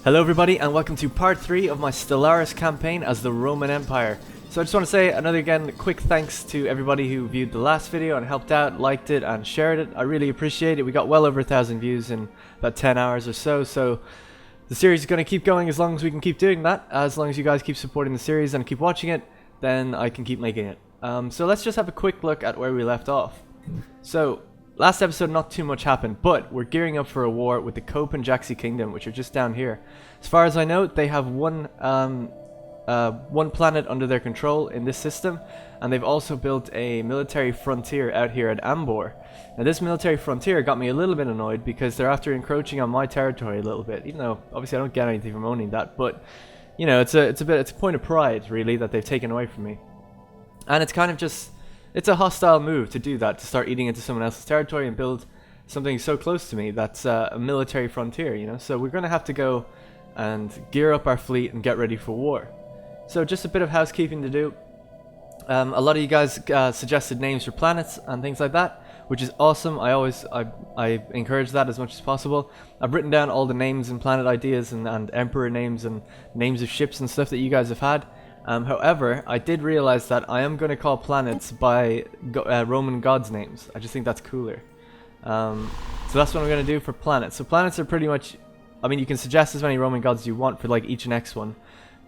Hello everybody and welcome to part 3 of my Stellaris campaign as the Roman Empire. So I just want to say again quick thanks to everybody who viewed the last video and helped out, liked it and shared it. I really appreciate it. We got well over 1,000 views in about 10 hours or so, so the series is going to keep going as long as we can keep doing that. As long as you guys keep supporting the series and keep watching it, then I can keep making it. So let's just have a quick look at where we left off. So last episode, not too much happened, but we're gearing up for a war with the Cope and Jaxi Kingdom, which are just down here. As far as I know, they have one planet under their control in this system, and they've also built a military frontier out here at Ambor. Now, this military frontier got me a little bit annoyed because they're after encroaching on my territory a little bit, even though obviously I don't get anything from owning that. But you know, it's a point of pride, really, that they've taken away from me, and it's kind of just. It's a hostile move to do that, to start eating into someone else's territory and build something so close to me that's a military frontier, you know. So we're going to have to go and gear up our fleet and get ready for war. So just a bit of housekeeping to do. A lot of you guys suggested names for planets and things like that, which is awesome. I encourage that as much as possible. I've written down all the names and planet ideas and emperor names and names of ships and stuff that you guys have had. However, I did realize that I am going to call planets by Roman gods' names. I just think that's cooler. So that's what I'm going to do for planets. So planets are pretty much, I mean, you can suggest as many Roman gods as you want for like each next one,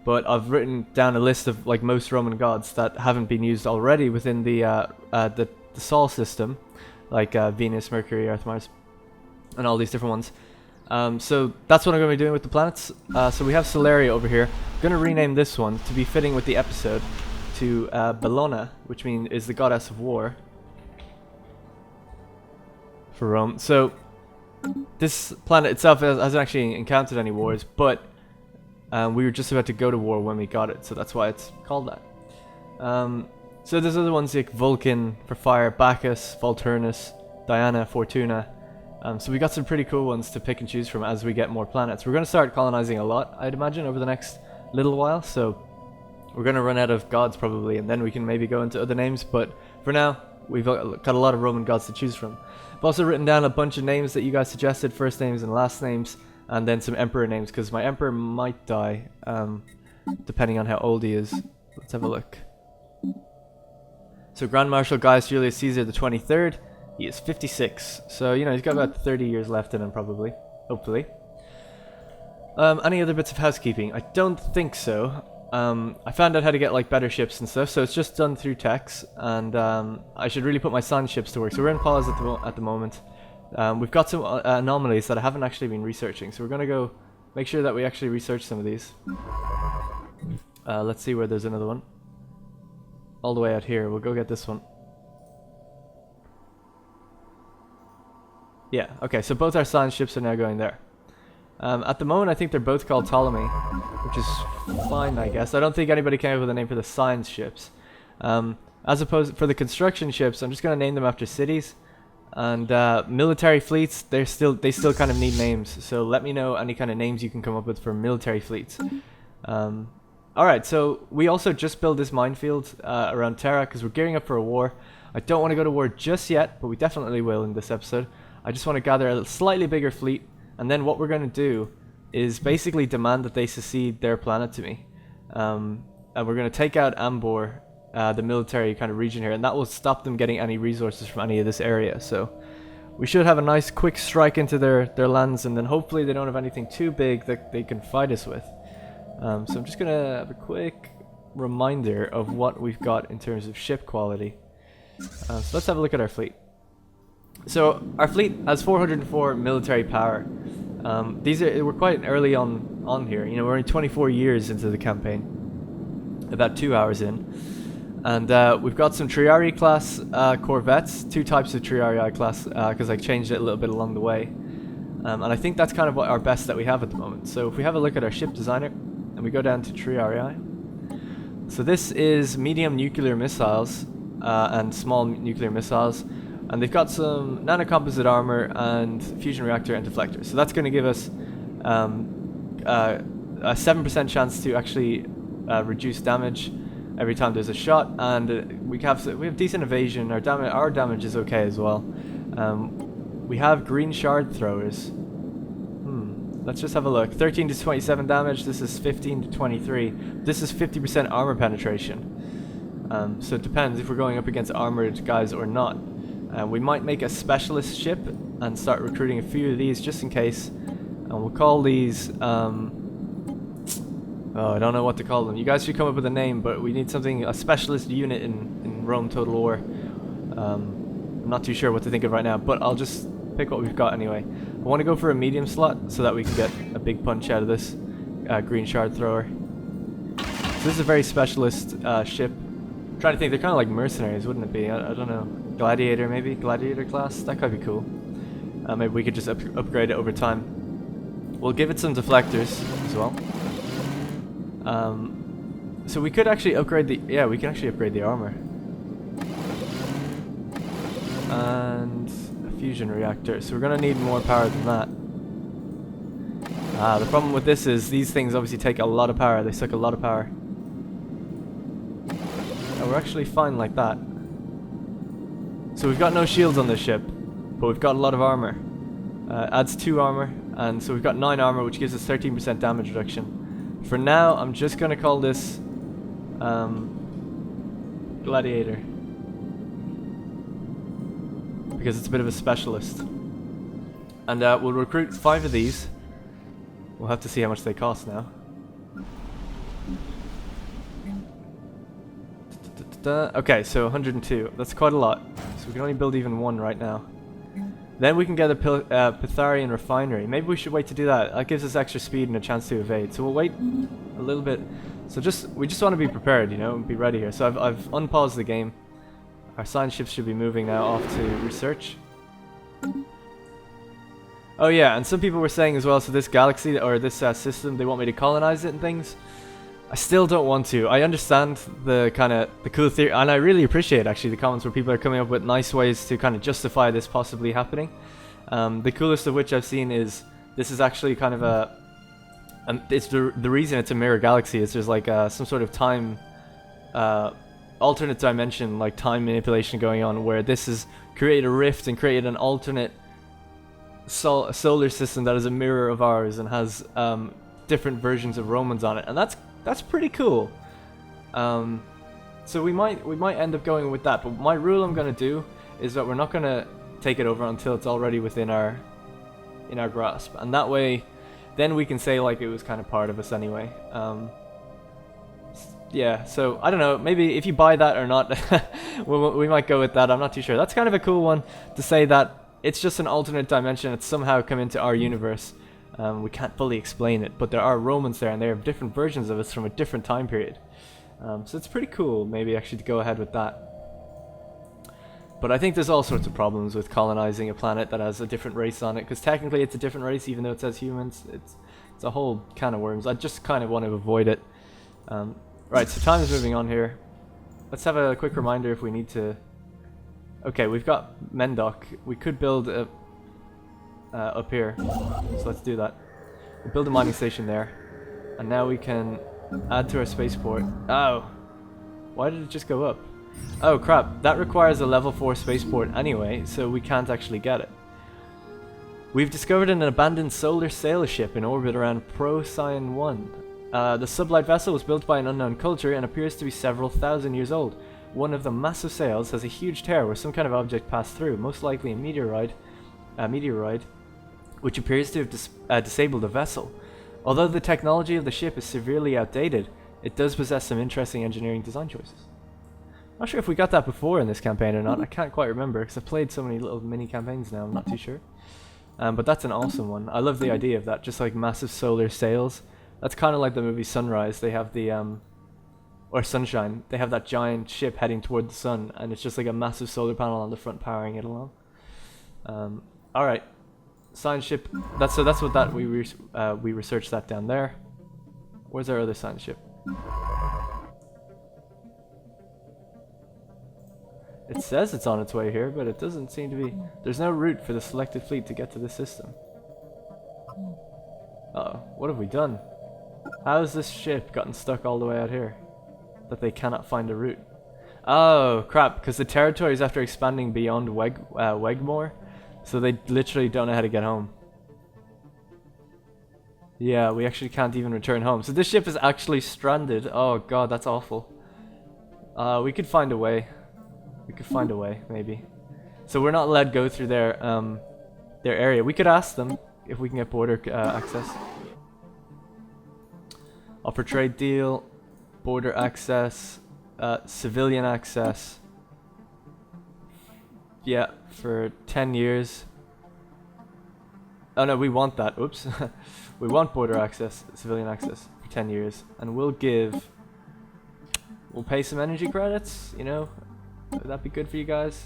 but I've written down a list of like most Roman gods that haven't been used already within the Sol system, like Venus, Mercury, Earth, Mars, and all these different ones. So that's what I'm going to be doing with the planets. So we have Stellaris over here. I'm going to rename this one to be fitting with the episode to Bellona, which is the goddess of war for Rome. So this planet itself hasn't actually encountered any wars, but we were just about to go to war when we got it, so that's why it's called that. So there's other ones like Vulcan for fire, Bacchus, Volturnus, Diana, Fortuna. So we got some pretty cool ones to pick and choose from as we get more planets. We're going to start colonizing a lot, I'd imagine, over the next little while. So we're going to run out of gods probably, and then we can maybe go into other names. But for now, we've got a lot of Roman gods to choose from. I've also written down a bunch of names that you guys suggested, first names and last names, and then some emperor names, because my emperor might die, depending on how old he is. Let's have a look. So Grand Marshal Gaius Julius Caesar the 23rd. He is 56, so you know he's got about 30 years left in him probably, hopefully. Any other bits of housekeeping? I don't think so. I found out how to get like better ships and stuff, so it's just done through techs, and I should really put my science ships to work. So we're in pause at the moment. We've got some anomalies that I haven't actually been researching, so we're gonna go make sure that we actually research some of these. Let's see where there's another one. All the way out here. We'll go get this one. Yeah, okay, so both our science ships are now going there. At the moment, I think they're both called Ptolemy, which is fine, I guess. I don't think anybody came up with a name for the science ships. As opposed for the construction ships, I'm just going to name them after cities. And military fleets, they still kind of need names. So let me know any kind of names you can come up with for military fleets. Alright, so we also just built this minefield around Terra because we're gearing up for a war. I don't want to go to war just yet, but we definitely will in this episode. I just want to gather a slightly bigger fleet, and then what we're going to do is basically demand that they secede their planet to me. And we're going to take out Ambor, the military kind of region here, and that will stop them getting any resources from any of this area. So we should have a nice quick strike into their lands, and then hopefully they don't have anything too big that they can fight us with. So I'm just going to have a quick reminder of what we've got in terms of ship quality. So let's have a look at our fleet. So our fleet has 404 military power. We're quite early on here. You know, we're only 24 years into the campaign, about 2 hours in, and we've got some Triarii class corvettes, 2 types of Triarii class, because I changed it a little bit along the way, and I think that's kind of what our best that we have at the moment. So if we have a look at our ship designer, and we go down to Triarii, so this is medium nuclear missiles and small nuclear missiles. And they've got some nanocomposite armor and fusion reactor and deflectors. So that's going to give us a 7% chance to actually reduce damage every time there's a shot. And we have decent evasion. Our damage is okay as well. We have green shard throwers. Let's just have a look. 13 to 27 damage. This is 15 to 23. This is 50% armor penetration. So it depends if we're going up against armored guys or not. We might make a specialist ship and start recruiting a few of these just in case. And we'll call these... oh, I don't know what to call them. You guys should come up with a name, but we need something, a specialist unit in Rome Total War. I'm not too sure what to think of right now, but I'll just pick what we've got anyway. I want to go for a medium slot so that we can get a big punch out of this green shard thrower. So this is a very specialist ship. I'm trying to think, they're kind of like mercenaries, wouldn't it be? I don't know. Gladiator maybe? Gladiator class? That could be cool. Maybe we could just upgrade it over time. We'll give it some deflectors as well. So we could actually upgrade the... Yeah, we can actually upgrade the armor. And a fusion reactor. So we're going to need more power than that. The problem with this is these things obviously take a lot of power. They suck a lot of power. And we're actually fine like that. So we've got no shields on this ship, but we've got a lot of armor. Adds 2 armor, and so we've got 9 armor, which gives us 13% damage reduction. For now, I'm just going to call this Gladiator, because it's a bit of a specialist. And we'll recruit 5 of these. We'll have to see how much they cost now. Okay, so 102. That's quite a lot. So we can only build even 1 right now. Then we can get a Pytharian refinery. Maybe we should wait to do that. That gives us extra speed and a chance to evade. So we'll wait a little bit. So we just want to be prepared, you know, and be ready here. So I've unpaused the game. Our science ships should be moving now off to research. Oh yeah, and some people were saying as well, so this galaxy, or this system, they want me to colonize it and things. I still don't want to. I understand the cool theory, and I really appreciate actually the comments where people are coming up with nice ways to kind of justify this possibly happening. The coolest of which I've seen is this is actually kind of it's the reason it's a mirror galaxy is there's like some sort of time, alternate dimension, like time manipulation going on, where this has created a rift and created an alternate solar system that is a mirror of ours and has different versions of Romans on it, and that's pretty cool. So we might end up going with that, but my rule I'm gonna do is that we're not gonna take it over until it's already within our grasp, and that way then we can say like it was kind of part of us anyway. Yeah, so I don't know, maybe if you buy that or not, we might go with that. I'm not too sure. That's kind of a cool one to say that it's just an alternate dimension that's somehow come into our universe. We can't fully explain it, but there are Romans there, and they have different versions of us from a different time period. So it's pretty cool, maybe actually, to go ahead with that. But I think there's all sorts of problems with colonizing a planet that has a different race on it, because technically it's a different race, even though it says humans. It's a whole can of worms. I just kind of want to avoid it. Right, so time is moving on here. Let's have a quick reminder if we need to. Okay, we've got Mendoc. We could build a up here, so let's do that. We'll build a mining station there, and now we can add to our spaceport. Oh, why did it just go up? Oh crap, that requires a level 4 spaceport anyway, so we can't actually get it. We've discovered an abandoned solar sail ship in orbit around Procyon 1. The sublight vessel was built by an unknown culture and appears to be several thousand years old. One of the massive sails has a huge tear where some kind of object passed through, most likely a meteoroid, which appears to have disabled the vessel. Although the technology of the ship is severely outdated, it does possess some interesting engineering design choices. Not sure if we got that before in this campaign or not. I can't quite remember because I've played so many little mini campaigns now. I'm not too sure. But that's an awesome one. I love the idea of that, just like massive solar sails. That's kind of like the movie Sunrise. They have the or Sunshine. They have that giant ship heading toward the sun, and it's just like a massive solar panel on the front powering it along. All right, science ship. That's what that we researched that down there. Where's our other science ship? It says it's on its way here, but it doesn't seem to be. There's no route for the selected fleet to get to this system. Uh-oh, what have we done? How has this ship gotten stuck all the way out here that they cannot find a route? Oh crap, because the territory is after expanding beyond Wegmore, so they literally don't know how to get home. Yeah, we actually can't even return home. So this ship is actually stranded. Oh god, that's awful. We could find a way. We could find a way, maybe. So we're not allowed go through their area. We could ask them if we can get border access. Offer trade deal, border access, civilian access. Yeah, for 10 years. Oh no, we want that. Oops. We want border access, civilian access for 10 years. And we'll pay some energy credits, you know? Would that be good for you guys?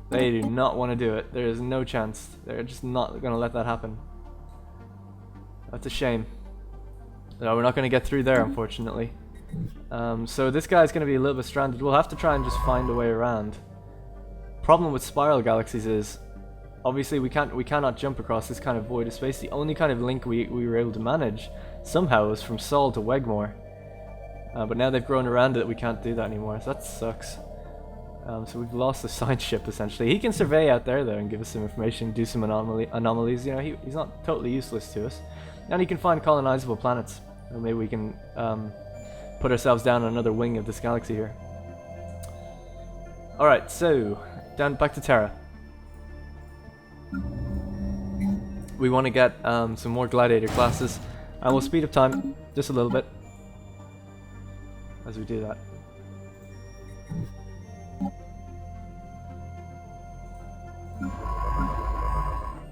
They do not want to do it. There is no chance. They're just not going to let that happen. That's a shame. No, we're not going to get through there, unfortunately. So this guy's going to be a little bit stranded. We'll have to try and just find a way around. Problem with spiral galaxies is, obviously we cannot jump across this kind of void of space. The only kind of link we were able to manage somehow was from Sol to Wegmore. But now they've grown around it that we can't do that anymore, so that sucks. So we've lost the science ship essentially. He can survey out there though and give us some information, do some anomalies. You know, he's not totally useless to us. And he can find colonizable planets. Or maybe we can put ourselves down on another wing of this galaxy here. Alright, so down back to Terra. We want to get some more gladiator classes, and we'll speed up time just a little bit as we do that.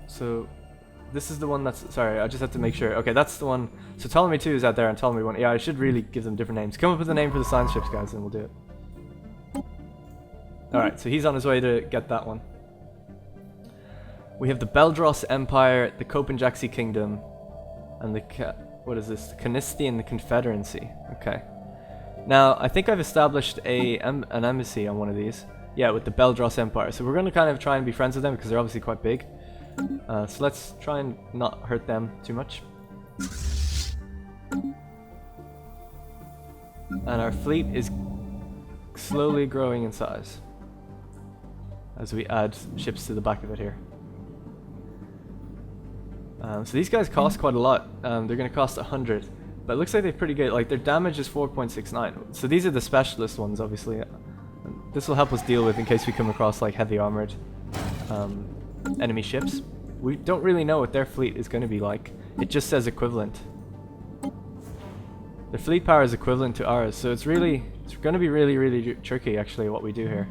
So this is the one that's, sorry, I just have to make sure. Okay, that's the one. So Ptolemy 2 is out there and Ptolemy 1. Yeah, I should really give them different names. Come up with a name for the science ships, guys, and we'll do it. Alright, so he's on his way to get that one. We have the Beldros Empire, the Copenjaxi Kingdom, and the what is this? The Canisti and the Confederacy. Okay. Now, I think I've established an embassy on one of these. Yeah, with the Beldros Empire. So we're going to kind of try and be friends with them because they're obviously quite big. So let's try and not hurt them too much. And our fleet is slowly growing in size as we add ships to the back of it here. So these guys cost quite a lot. They're going to cost 100. But it looks like they're pretty good. Like, their damage is 4.69. So these are the specialist ones, obviously. This will help us deal with in case we come across, like, heavy armored enemy ships. We don't really know what their fleet is going to be like. It just says equivalent. Their fleet power is equivalent to ours. So it's going to be really tricky, actually, what we do here.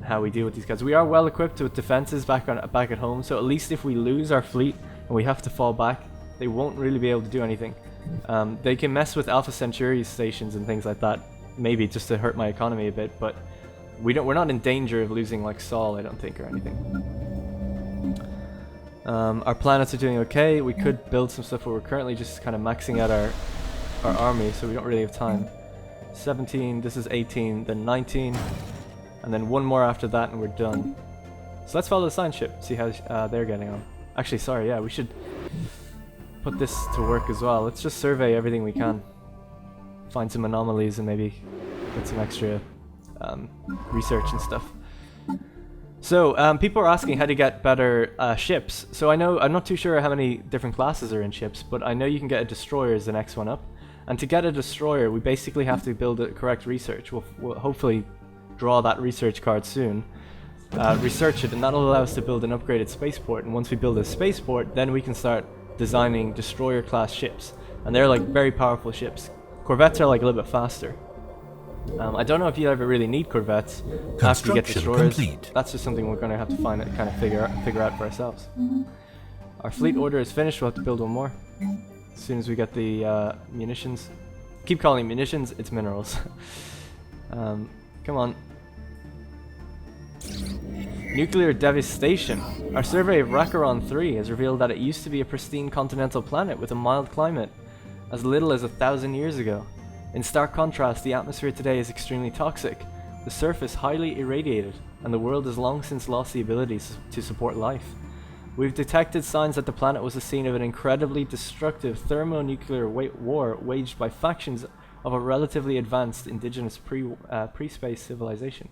How we deal with these guys. We are well equipped with defenses back at home. So at least if we lose our fleet and we have to fall back, they won't really be able to do anything. They can mess with Alpha Centauri stations and things like that, maybe just to hurt my economy a bit, but we're not in danger of losing like Sol, I don't think, or anything. Our planets are doing okay. We could build some stuff, but we're currently just kind of maxing out our army, so we don't really have time. 17, this is 18, then 19, and then one more after that and we're done. So let's follow the science ship, see how they're getting on. Actually, sorry, yeah, we should put this to work as well. Let's just survey everything we can. Find some anomalies and maybe get some extra research and stuff. So, people are asking how to get better ships. So I'm not too sure how many different classes are in ships, but I know you can get a destroyer as the next one up. And to get a destroyer, we basically have to build a correct research. We'll hopefully draw that research card soon. Research it, and that'll allow us to build an upgraded spaceport. And once we build a spaceport, then we can start designing destroyer class ships. And they're like very powerful ships. Corvettes are like a little bit faster. I don't know if you ever really need corvettes after you get destroyers. Complete. That's just something we're going to have to find and kind of figure out for ourselves. Our fleet order is finished. We'll have to build one more as soon as we get the munitions. Keep calling it munitions, it's minerals. Come on. Nuclear devastation. Our survey of Rakaron-3 has revealed that it used to be a pristine continental planet with a mild climate, as little as 1,000 years ago. In stark contrast, the atmosphere today is extremely toxic, the surface highly irradiated, and the world has long since lost the ability to support life. We've detected signs that the planet was the scene of an incredibly destructive thermonuclear war waged by factions of a relatively advanced indigenous pre-space civilization.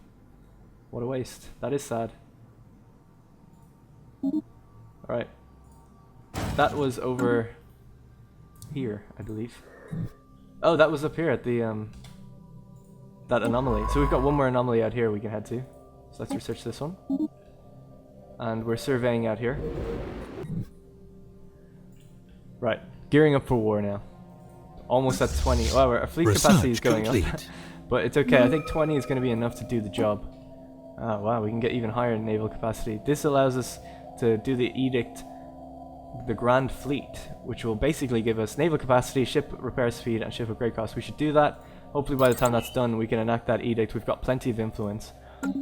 What a waste. That is sad. Alright. That was over here, I believe. Oh, that was up here at the that anomaly. So we've got one more anomaly out here we can head to. So let's research this one. And we're surveying out here. Right, gearing up for war now. Almost at 20. Wow, our fleet capacity is going up. But it's okay, I think 20 is going to be enough to do the job. Oh wow, we can get even higher in naval capacity. This allows us to do the edict, the Grand Fleet, which will basically give us naval capacity, ship repair speed, and ship upgrade cost. We should do that. Hopefully by the time that's done, we can enact that edict. We've got plenty of influence.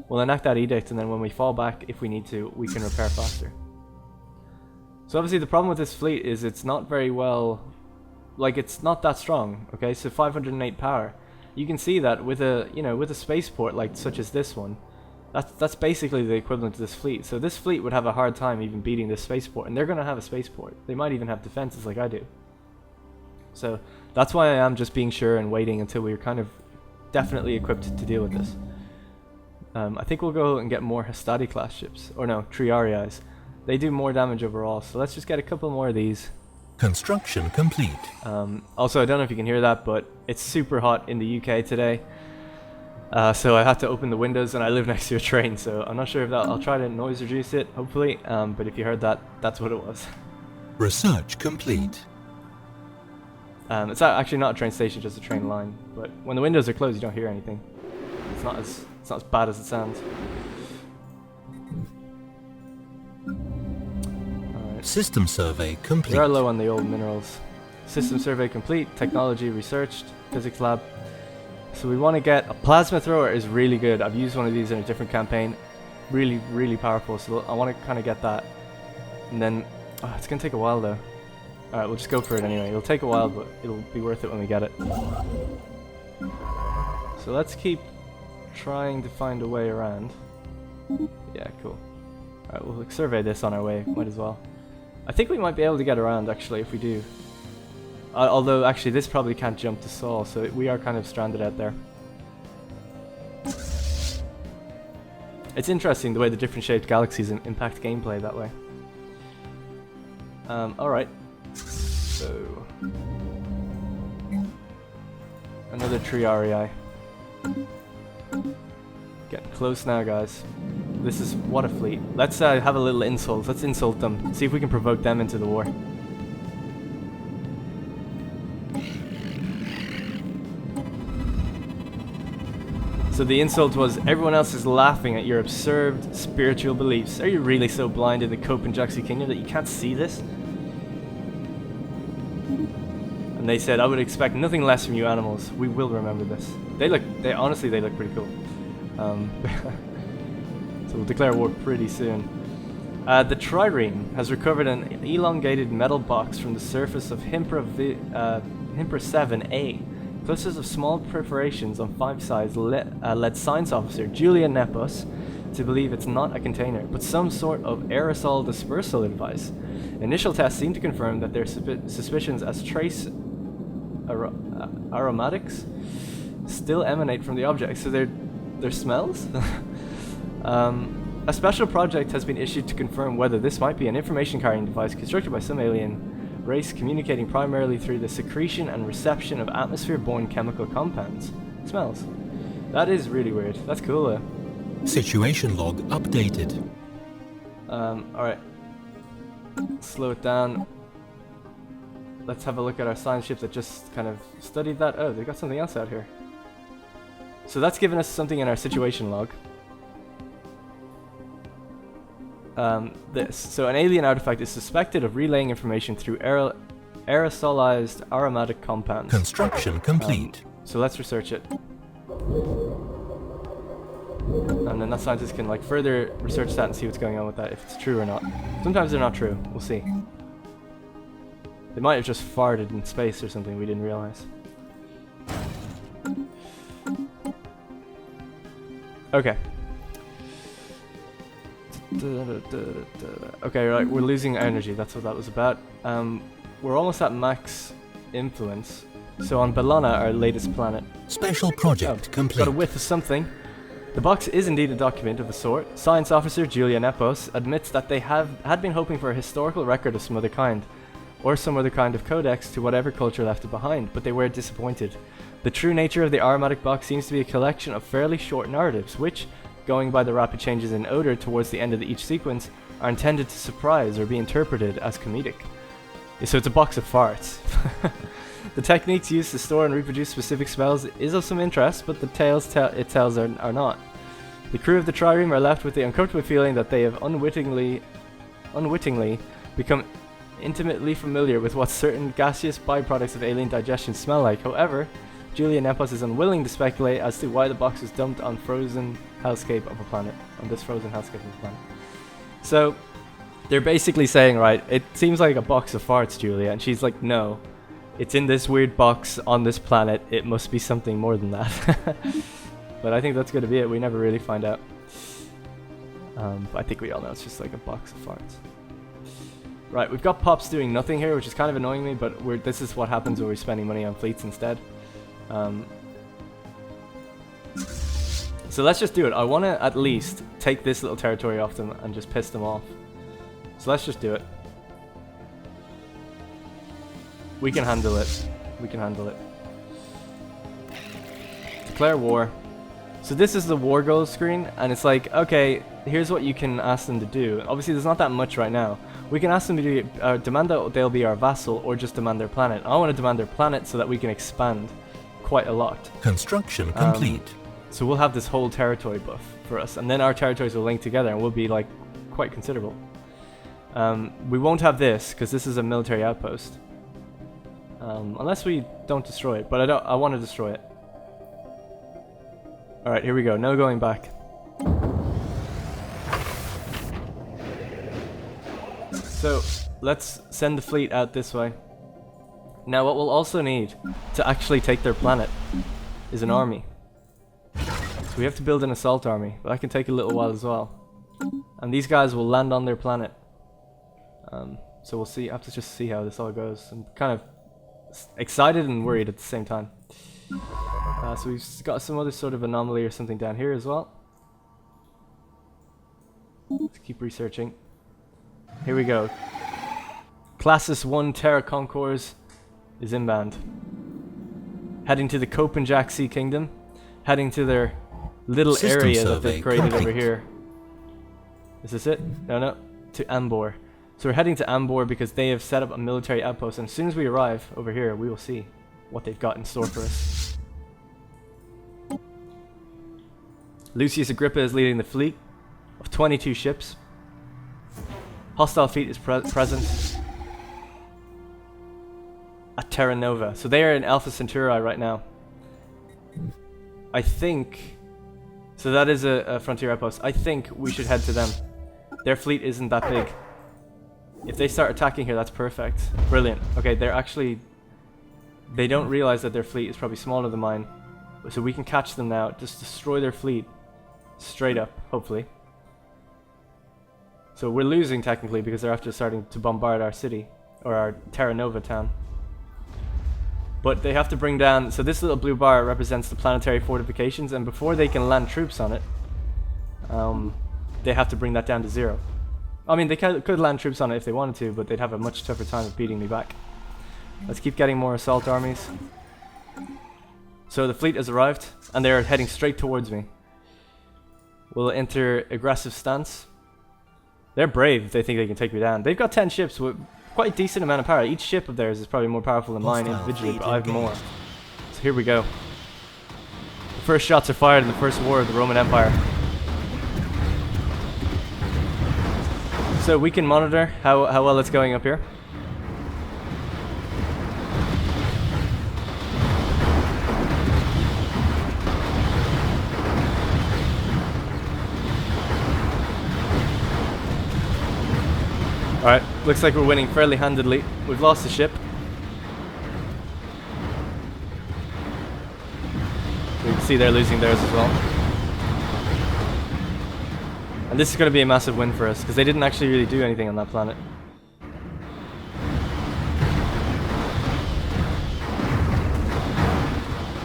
We'll enact that edict, and then when we fall back, if we need to, we can repair faster. So obviously the problem with this fleet is it's not very well, like it's not that strong. Okay, so 508 power. You can see that with a, you know, with a spaceport like such as this one, that's basically the equivalent to this fleet. So this fleet would have a hard time even beating this spaceport, and they're going to have a spaceport. They might even have defenses like I do. So that's why I am just being sure and waiting until we're kind of definitely equipped to deal with this. I think we'll go and get more Hastati class ships, or no, Triariis. They do more damage overall, so let's just get a couple more of these. Construction complete. Also, I don't know if you can hear that, but it's super hot in the UK today. So I had to open the windows, and I live next to a train, so I'm not sure if that, I'll try to noise reduce it, hopefully, but if you heard that, that's what it was. Research complete. It's actually not a train station, just a train line, but when the windows are closed, you don't hear anything. It's not as bad as it sounds. Alright. System survey complete. We are low on the old minerals. System survey complete, technology researched, physics lab. So we want to get a plasma thrower is really good. I've used one of these in a different campaign. Really, really powerful. So I want to kind of get that. And then, it's going to take a while though. Alright, we'll just go for it anyway. It'll take a while, but it'll be worth it when we get it. So let's keep trying to find a way around. Yeah, cool. Alright, we'll survey this on our way. Might as well. I think we might be able to get around actually if we do. Although, actually, this probably can't jump to Sol, so we are kind of stranded out there. It's interesting the way the different shaped galaxies impact gameplay that way. Alright. So... another Triarii. Getting close now, guys. This is... what a fleet. Let's have a little insult. Let's insult them. See if we can provoke them into the war. So the insult was, everyone else is laughing at your absurd spiritual beliefs. Are you really so blind in the Cope and Jaxi Kingdom that you can't see this? And they said, I would expect nothing less from you animals. We will remember this. Honestly, they look pretty cool. So we'll declare war pretty soon. The Trireme has recovered an elongated metal box from the surface of Himpra 7A. Clusters of small perforations on 5 sides led science officer Julia Nepos to believe it's not a container, but some sort of aerosol dispersal device. Initial tests seem to confirm that their suspicions as trace aromatics still emanate from the object. So they're smells? A special project has been issued to confirm whether this might be an information-carrying device constructed by some alien race communicating primarily through the secretion and reception of atmosphere-borne chemical compounds. Smells. That is really weird. That's cool though. Situation log updated. Alright. Slow it down. Let's have a look at our science ship that just kind of studied that. Oh, they've got something else out here. So that's given us something in our situation log. So an alien artifact is suspected of relaying information through aerosolized aromatic compounds. Construction complete. So let's research it. And then that scientist can like further research that and see what's going on with that, if it's true or not. Sometimes they're not true. We'll see. They might have just farted in space or something we didn't realize. Okay. Okay, right, we're losing energy, that's what that was about. We're almost at max influence. So on Bellona, our latest planet. Special project complete. Got a whiff of something. The box is indeed a document of a sort. Science officer Julia Nepos admits that they had been hoping for a historical record of some other kind. or some other kind of codex to whatever culture left it behind, but they were disappointed. The true nature of the aromatic box seems to be a collection of fairly short narratives, which, going by the rapid changes in odor towards the end of each sequence, are intended to surprise or be interpreted as comedic. So it's a box of farts. The techniques used to store and reproduce specific spells is of some interest, but the tales it tells are not. The crew of the Trireme are left with the uncomfortable feeling that they have unwittingly become intimately familiar with what certain gaseous byproducts of alien digestion smell like. However, Julia Nepos is unwilling to speculate as to why the box was dumped on this frozen hellscape of a planet. So, they're basically saying, right, it seems like a box of farts, Julia, and she's like, no, it's in this weird box on this planet, it must be something more than that. But I think that's going to be it, we never really find out. But I think we all know it's just like a box of farts. Right, we've got Pops doing nothing here, which is kind of annoying me, but this is what happens when we're spending money on fleets instead. So let's just do it. I want to at least take this little territory off them and just piss them off. So let's just do it. We can handle it. We can handle it. Declare war. So this is the war goals screen, and it's like, okay, here's what you can ask them to do. Obviously, there's not that much right now. We can ask them to do, demand that they'll be our vassal, or just demand their planet. I want to demand their planet so that we can expand quite a lot. Construction complete. So we'll have this whole territory buff for us, and then our territories will link together, and we'll be like quite considerable. We won't have this because this is a military outpost, unless we don't destroy it. But I want to destroy it. All right, here we go. No going back. So let's send the fleet out this way. Now, what we'll also need to actually take their planet is an army. So we have to build an assault army, but that can take a little while as well. And these guys will land on their planet. So we'll see. I have to just see how this all goes. I'm kind of excited and worried at the same time. So we've got some other sort of anomaly or something down here as well. Let's keep researching. Here we go. Classis 1 Terra Concours is inbound. Heading to the Copenjack Sea Kingdom. Heading to their little System area that they've survey created complete. over here. Is this it? No. To Ambor. So we're heading to Ambor because they have set up a military outpost, and as soon as we arrive over here, we will see what they've got in store for us. Lucius Agrippa is leading the fleet of 22 ships. Hostile fleet is present at Terra Nova. So they are in Alpha Centauri right now. I think... So that is a frontier outpost. I think we should head to them. Their fleet isn't that big. If they start attacking here, that's perfect. Brilliant. Okay, they're actually... They don't realize that their fleet is probably smaller than mine. So we can catch them now. Just destroy their fleet. Straight up, hopefully. So we're losing technically because they're after starting to bombard our city. Or our Terra Nova town. But they have to bring down... So this little blue bar represents the planetary fortifications. And before they can land troops on it... they have to bring that down to 0. I mean, they could land troops on it if they wanted to, but they'd have a much tougher time of beating me back. Let's keep getting more assault armies. So the fleet has arrived, and they're heading straight towards me. We'll enter aggressive stance. They're brave if they think they can take me down. They've got 10 ships with quite a decent amount of power. Each ship of theirs is probably more powerful than mine individually, but I have more. So here we go. The first shots are fired in the First War of the Roman Empire. So we can monitor how well it's going up here. Alright, looks like we're winning fairly handedly. We've lost a ship. You can see they're losing theirs as well. And this is going to be a massive win for us, because they didn't actually really do anything on that planet.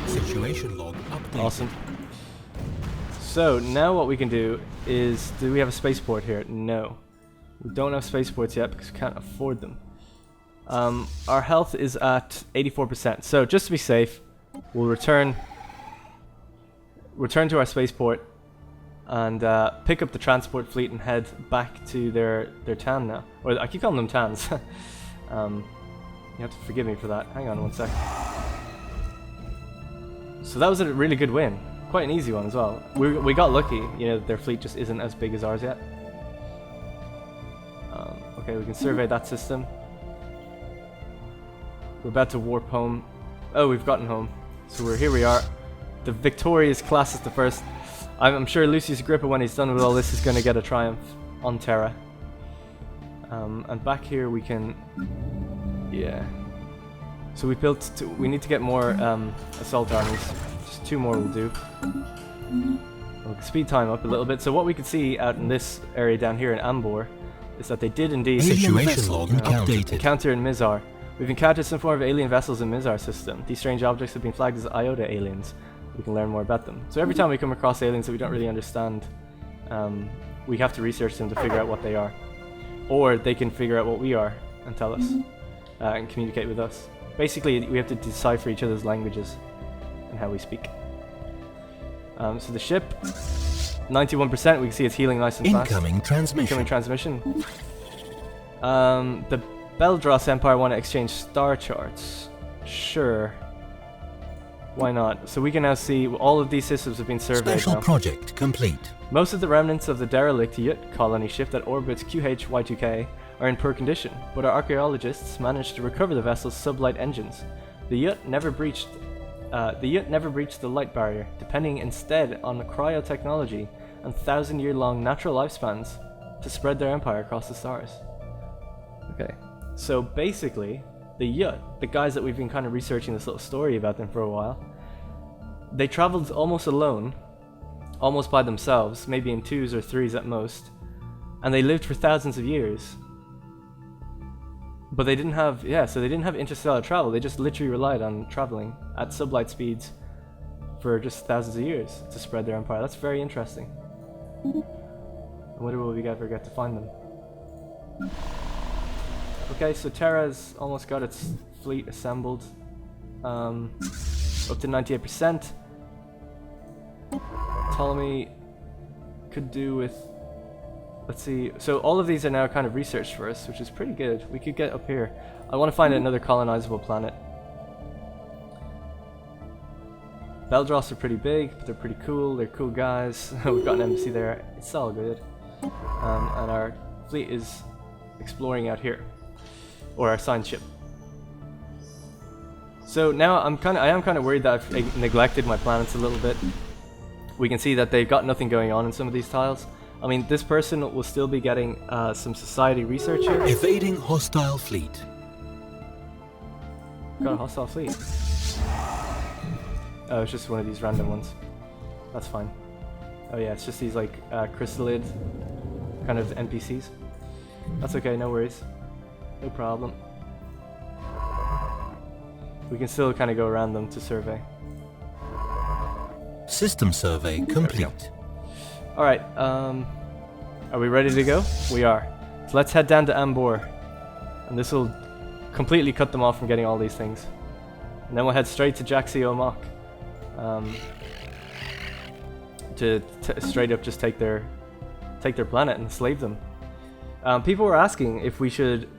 Situation log updated. Awesome. So, now what we can do is... Do we have a spaceport here? No. We don't have spaceports yet, because we can't afford them. Our health is at 84%. So just to be safe, we'll return to our spaceport and pick up the transport fleet and head back to their town now. Or I keep calling them towns. You have to forgive me for that. Hang on one sec. So that was a really good win. Quite an easy one as well. We got lucky, you know, their fleet just isn't as big as ours yet. Okay, we can survey that system. We're about to warp home. Oh, we've gotten home. So here we are. The victorious class is the first. I'm sure Lucius Agrippa, when he's done with all this, is going to get a triumph on Terra. And back here we can... Yeah. So we need to get more assault armies. Just 2 more will do. We'll speed time up a little bit. So what we can see out in this area down here in Ambor is that they did indeed Situation log updated. encounter in Mizar. We've encountered some form of alien vessels in Mizar system. These strange objects have been flagged as Iota aliens. We can learn more about them. So every time we come across aliens that we don't really understand, we have to research them to figure out what they are. Or they can figure out what we are and tell us, and communicate with us. Basically, we have to decipher each other's languages and how we speak. So the ship, 91%, we can see it's healing nice and fast. Incoming transmission. Incoming transmission. The Beldross Empire want to exchange star charts. Sure. Why not? So we can now see all of these systems have been surveyed Special now. project complete. Most of the remnants of the derelict Yut colony ship that orbits QH-Y2K are in poor condition, but our archaeologists managed to recover the vessel's sublight engines. The Yut never breached the light barrier, depending instead on cryotechnology and 1,000-year-long natural lifespans to spread their empire across the stars. Okay, so basically, the Yut, the guys that we've been kind of researching this little story about them for a while, they traveled almost alone, almost by themselves, maybe in 2s or 3s at most, and they lived for thousands of years. But they didn't have, so they didn't have interstellar travel. They just literally relied on traveling at sublight speeds for just thousands of years to spread their empire. That's very interesting. I wonder will we ever get to find them. Okay, so Terra's almost got its fleet assembled, up to 98%. Ptolemy could do with, let's see, so all of these are now kind of researched for us, which is pretty good. We could get up here. I want to find another colonizable planet. Beldross are pretty big, but they're pretty cool. They're cool guys. We've got an embassy there. It's all good. And our fleet is exploring out here, or our science ship. So now I am kind of worried that I've neglected my planets a little bit. We can see that they've got nothing going on in some of these tiles. I mean, this person will still be getting some society research here. Evading hostile fleet. Got a hostile fleet. Oh, it's just one of these random ones. That's fine. Oh yeah, it's just these like chrysallid kind of NPCs. That's okay, no worries. No problem. We can still kind of go around them to survey. System survey complete. Alright, are we ready to go? We are. So let's head down to Ambor. And this will completely cut them off from getting all these things. And then we'll head straight to Jaxio Mach. To straight up just take their planet and slave them. People were asking if we should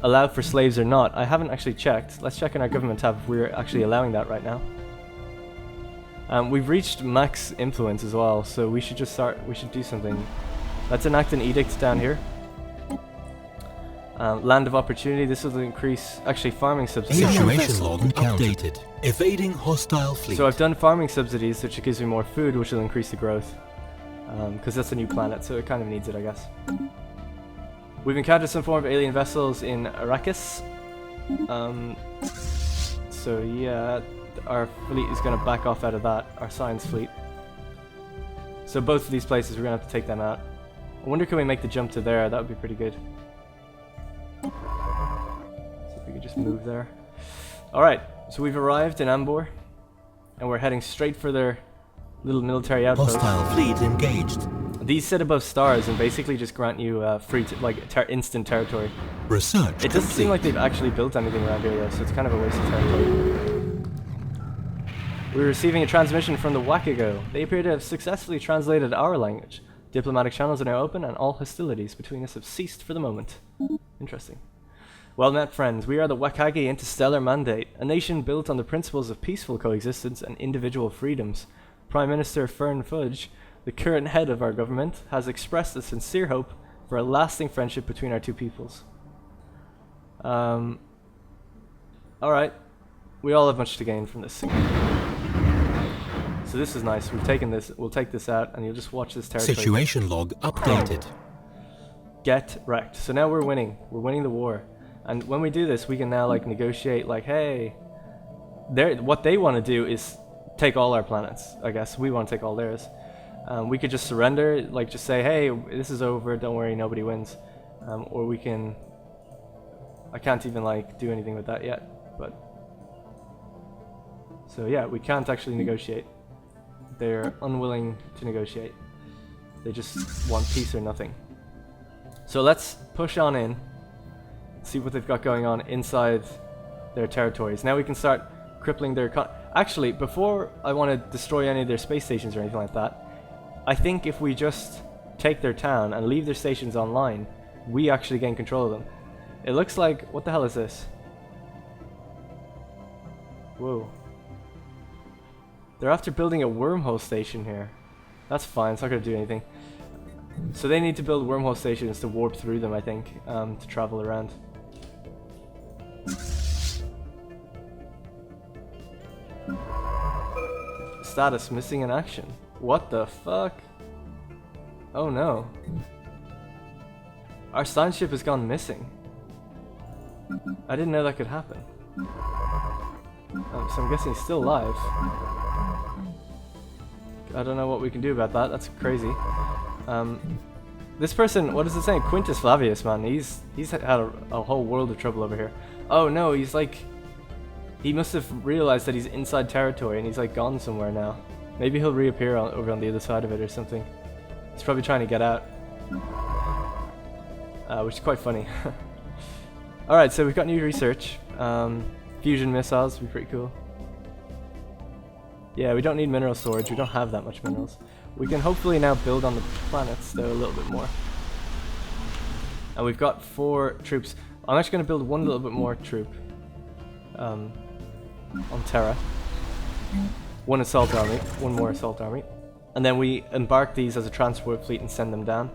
allow for slaves or not. I haven't actually checked. Let's check in our government tab if we're actually allowing that right now. We've reached max influence as well, so we should do something. Let's enact an edict down here. Land of opportunity, this will increase, actually farming subsidies. Situation log updated. Evading hostile fleet. So I've done farming subsidies, which gives me more food, which will increase the growth. Because that's a new planet, so it kind of needs it, I guess. We've encountered some form of alien vessels in Arrakis. So yeah, our fleet is going to back off out of that, our science fleet. So both of these places, we're going to have to take them out. I wonder can we make the jump to there, that would be pretty good. See if we could just move there. Alright, so we've arrived in Ambor, and we're heading straight for their little military outpost. Hostile fleet engaged. And these sit above stars and basically just grant you instant territory. Research It doesn't seem like they've actually built anything around here though, so it's kind of a waste of territory. We're receiving a transmission from the Wakago. They appear to have successfully translated our language. Diplomatic channels are now open and all hostilities between us have ceased for the moment. Interesting. Well met, friends. We are the Wakage Interstellar Mandate, a nation built on the principles of peaceful coexistence and individual freedoms. Prime Minister Fern Fudge, the current head of our government, has expressed a sincere hope for a lasting friendship between our two peoples. Alright. We all have much to gain from this. So this is nice. We've taken this. We'll take this out and you'll just watch this territory. Situation log updated. Get wrecked. So now we're winning. We're winning the war. And when we do this, we can now like negotiate like, hey, what they want to do is take all our planets, I guess. We want to take all theirs. We could just surrender, like just say, hey, this is over, don't worry, nobody wins. Or we can, I can't even like do anything with that yet, but. So yeah, we can't actually negotiate. They're unwilling to negotiate. They just want peace or nothing. So let's push on in, see what they've got going on inside their territories. Now we can start crippling their actually, before I want to destroy any of their space stations or anything like that, I think if we just take their town and leave their stations online, we actually gain control of them. It looks like, what the hell is this? Whoa. They're after building a wormhole station here. That's fine, it's not going to do anything. So they need to build wormhole stations to warp through them, I think, to travel around. Status missing in action. What the fuck? Oh no. Our science ship has gone missing. I didn't know that could happen. So I'm guessing he's still alive. I don't know what we can do about that. That's crazy. This person, what is it saying? Quintus Flavius, man. He's had a whole world of trouble over here. Oh no, he's like, he must have realized that he's inside territory and he's like gone somewhere now. Maybe he'll reappear over on the other side of it or something. He's probably trying to get out. Which is quite funny. Alright, so we've got new research. Fusion missiles would be pretty cool. Yeah, we don't need mineral storage. We don't have that much minerals. We can hopefully now build on the planets though a little bit more. And we've got 4 troops. I'm actually going to build one little bit more troop on Terra. One assault army, one more assault army. And then we embark these as a transport fleet and send them down.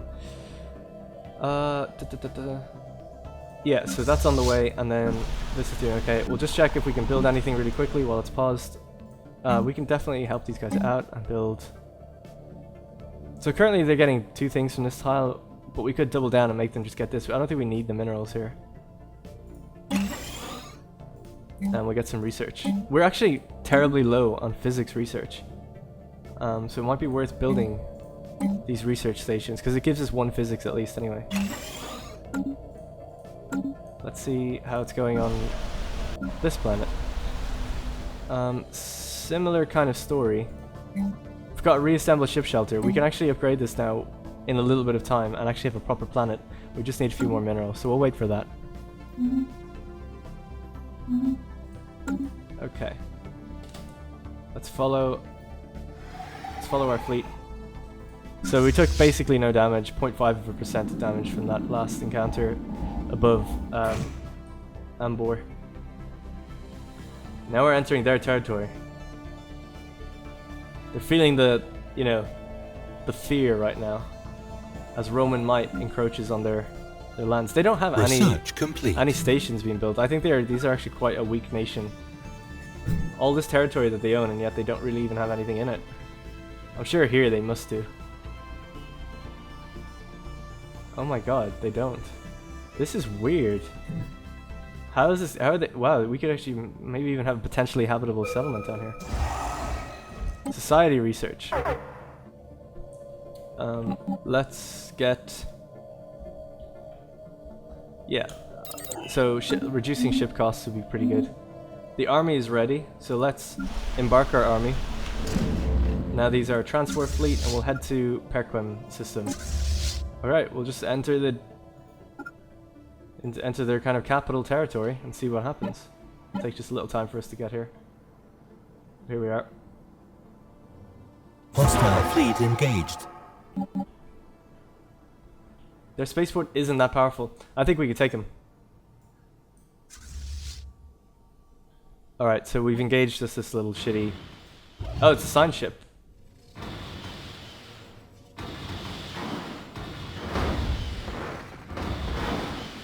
Yeah, so that's on the way, and then this is doing okay. We'll just check if we can build anything really quickly while it's paused. We can definitely help these guys out and build. So currently they're getting 2 things from this tile, but we could double down and make them just get this. I don't think we need the minerals here. And we'll get some research. We're actually terribly low on physics research. So it might be worth building these research stations, because it gives us 1 physics at least anyway. Let's see how it's going on this planet. Similar kind of story. We've got a reassembled ship shelter. We can actually upgrade this now in a little bit of time and actually have a proper planet. We just need a few more minerals, so we'll wait for that. Okay. Let's follow our fleet. So we took basically no damage, 0.5% damage from that last encounter above Ambor. Now we're entering their territory. They're feeling the, you know, the fear right now as Roman might encroaches on their lands. They don't have any stations being built. I think these are actually quite a weak nation. All this territory that they own, and yet they don't really even have anything in it. I'm sure here they must do. Oh my god, they don't. This is weird. How is this? How are they? Wow, we could actually maybe even have a potentially habitable settlement down here. Society research. Let's get. Yeah. So reducing ship costs would be pretty good. The army is ready, so let's embark our army. Now these are a transport fleet, and we'll head to Perquem system. Alright, we'll just enter their kind of capital territory and see what happens. It'll take just a little time for us to get here. Here we are. Hostile fleet engaged. Their spaceport isn't that powerful. I think we could take them. Alright, so we've engaged just this little shitty... Oh, it's a science ship.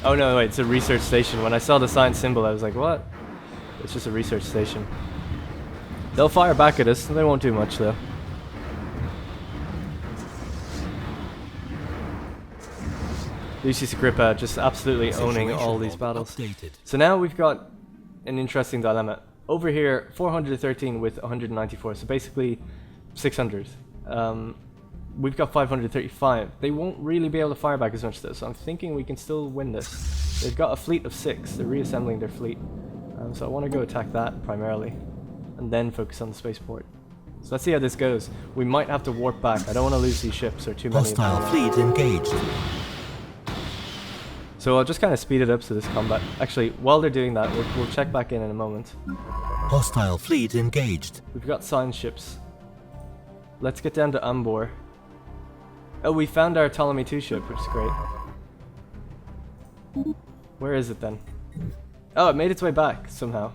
Oh no, wait, it's a research station. When I saw the science symbol, I was like, what? It's just a research station. They'll fire back at us. They won't do much, though. Lucius Agrippa just absolutely owning all these battles. Updated. So now we've got an interesting dilemma. Over here, 413 with 194, so basically 600. We've got 535. They won't really be able to fire back as much though, so I'm thinking we can still win this. They've got a fleet of 6. They're reassembling their fleet. So I want to go attack that primarily, and then focus on the spaceport. So let's see how this goes. We might have to warp back. I don't want to lose these ships or too many of them. Hostile fleet engaged. So I'll just kind of speed it up so this combat. Actually, while they're doing that, we'll check back in a moment. Hostile fleet engaged. We've got science ships. Let's get down to Ambor. Oh, we found our Ptolemy 2 ship, which is great. Where is it then? Oh, it made its way back somehow.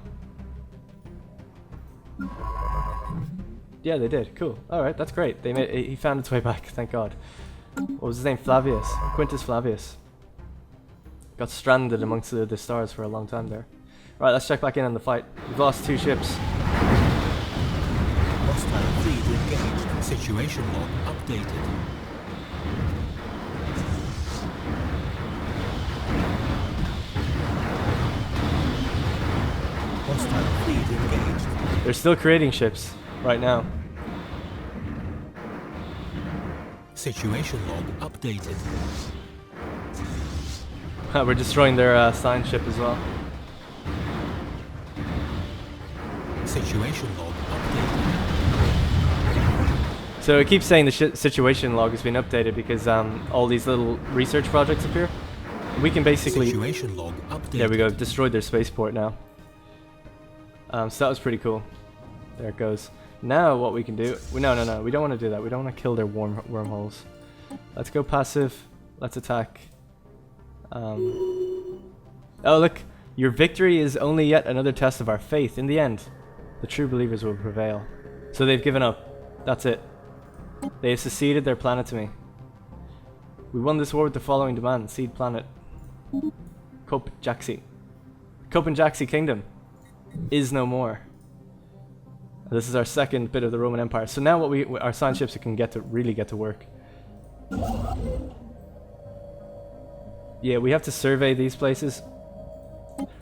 Yeah, they did. Cool. Alright, that's great. He found its way back, thank God. What was his name? Flavius. Quintus Flavius. Got stranded amongst the stars for a long time there. Right, let's check back in on the fight. We've lost 2 ships. Hostile fleet engaged. Situation log updated. Hostile fleet engaged. They're still creating ships right now. Situation log updated. We're destroying their science ship as well. Situation log updated. So it keeps saying the situation log has been updated because all these little research projects appear. We can basically... Situation log updated. There we go, destroyed their spaceport now. So that was pretty cool. There it goes. Now what we can do... No, we don't want to do that. We don't want to kill their wormholes. Let's go passive. Let's attack. Oh look, your victory is only yet another test of our faith. In the end, the true believers will prevail. So they've given up. That's it. They have seceded their planet to me. We won this war with the following demand. Seed planet. Copenjaxi. Copenjaxi Kingdom is no more. This is our second bit of the Roman Empire. So now what our science ships can really get to work. Yeah, we have to survey these places.